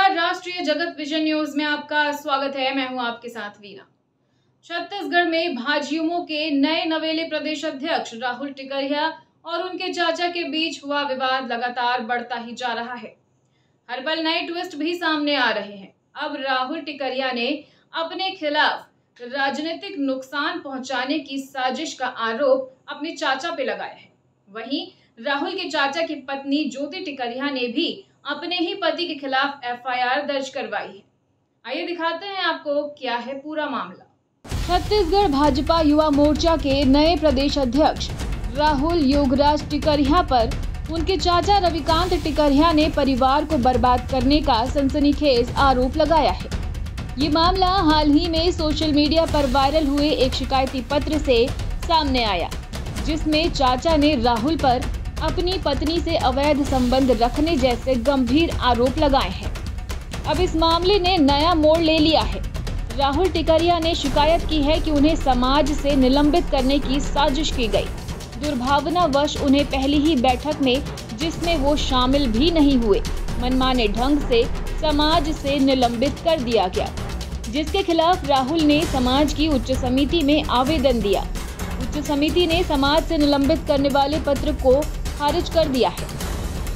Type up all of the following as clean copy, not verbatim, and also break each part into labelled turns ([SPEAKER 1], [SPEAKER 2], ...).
[SPEAKER 1] नमस्कार, राष्ट्रीय जगत विजन न्यूज में आपका स्वागत है। मैं हूं आपके साथ वीना। छत्तीसगढ़ में भाजयुमो के नए नवेले प्रदेश अध्यक्ष राहुल टिकरिहा और उनके चाचा के बीच हुआ विवाद लगातार बढ़ता ही जा रहा है। हर पल नए ट्विस्ट भी सामने आ रहे हैं। अब राहुल टिकरिहा ने अपने खिलाफ राजनीतिक नुकसान पहुंचाने की साजिश का आरोप अपने चाचा पे लगाया है। वहीं राहुल के चाचा की पत्नी ज्योति टिकरिहा ने भी अपने ही पति के खिलाफ एफआईआर दर्ज करवाई है। आइए दिखाते हैं आपको क्या है पूरा मामला। छत्तीसगढ़ भाजपा युवा मोर्चा के नए प्रदेश अध्यक्ष राहुल योगराज टिकरिहा पर उनके चाचा रविकांत टिकरिहा ने परिवार को बर्बाद करने का सनसनीखेज आरोप लगाया है। ये मामला हाल ही में सोशल मीडिया पर वायरल हुए एक शिकायती पत्र से सामने आया, जिसमें चाचा ने राहुल पर अपनी पत्नी से अवैध संबंध रखने जैसे गंभीर आरोप लगाए हैं। अब इस मामले ने नया मोड़ ले लिया है। राहुल टिकरिहा ने शिकायत की है कि उन्हें समाज से निलंबित करने की साजिश की गई। दुर्भावनावश उन्हें पहली ही बैठक में, जिसमें वो शामिल भी नहीं हुए, मनमाने ढंग से समाज से निलंबित कर दिया गया, जिसके खिलाफ राहुल ने समाज की उच्च समिति में आवेदन दिया। उच्च समिति ने समाज से निलंबित करने वाले पत्र को खारिज कर दिया है।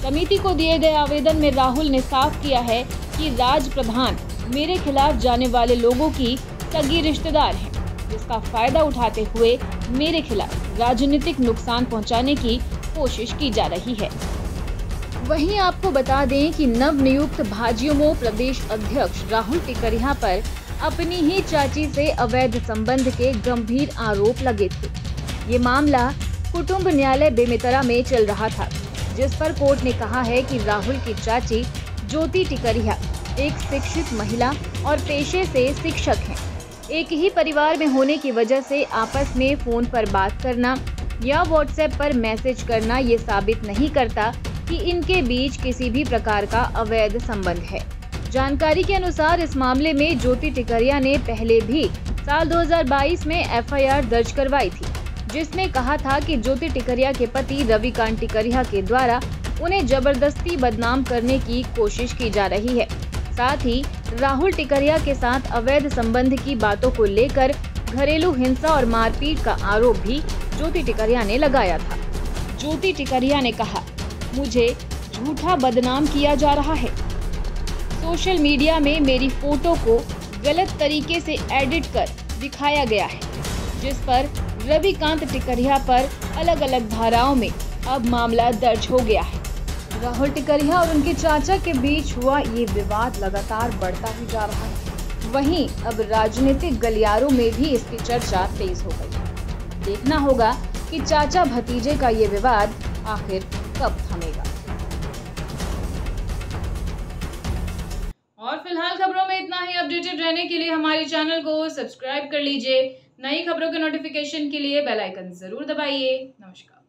[SPEAKER 1] समिति को दिए गए आवेदन में राहुल ने साफ किया है कि राज प्रधान मेरे खिलाफ जाने वाले लोगों की सगी रिश्तेदार हैं, जिसका फायदा उठाते हुए मेरे खिलाफ राजनीतिक नुकसान पहुंचाने की कोशिश की जा रही है। वहीं आपको बता दें कि नवनियुक्त भाजयुमो प्रदेश अध्यक्ष राहुल टिकरिहा पर अपनी ही चाची से अवैध संबंध के गंभीर आरोप लगे थे। ये मामला कुटुंब न्यायालय बेमेतरा में चल रहा था, जिस पर कोर्ट ने कहा है कि राहुल की चाची ज्योति टिकरिहा एक शिक्षित महिला और पेशे से शिक्षक हैं। एक ही परिवार में होने की वजह से आपस में फोन पर बात करना या व्हाट्सएप पर मैसेज करना ये साबित नहीं करता कि इनके बीच किसी भी प्रकार का अवैध संबंध है। जानकारी के अनुसार इस मामले में ज्योति टिकरिहा ने पहले भी साल 2022 में एफआईआर दर्ज करवाई थी, जिसमें कहा था कि ज्योति टिकरिहा के पति रविकांत टिकरिहा के द्वारा उन्हें जबरदस्ती बदनाम करने की कोशिश की जा रही है। साथ ही राहुल टिकरिहा के साथ अवैध संबंध की बातों को लेकर घरेलू हिंसा और मारपीट का आरोप भी ज्योति टिकरिहा ने लगाया था। ज्योति टिकरिहा ने कहा, मुझे झूठा बदनाम किया जा रहा है। सोशल मीडिया में मेरी फोटो को गलत तरीके से एडिट कर दिखाया गया है, जिस पर रविकांत टिकरिहा पर अलग अलग धाराओं में अब मामला दर्ज हो गया है। राहुल टिकरिहा और उनके चाचा के बीच हुआ ये विवाद लगातार बढ़ता ही जा रहा है। वहीं अब राजनीतिक गलियारों में भी इसकी चर्चा तेज हो गई है। देखना होगा कि चाचा भतीजे का ये विवाद आखिर कब थमेगा। और फिलहाल खबरों में इतना ही। अपडेटेड रहने के लिए हमारे चैनल को सब्सक्राइब कर लीजिए। नई खबरों के नोटिफिकेशन के लिए बेल आइकन जरूर दबाइए। नमस्कार।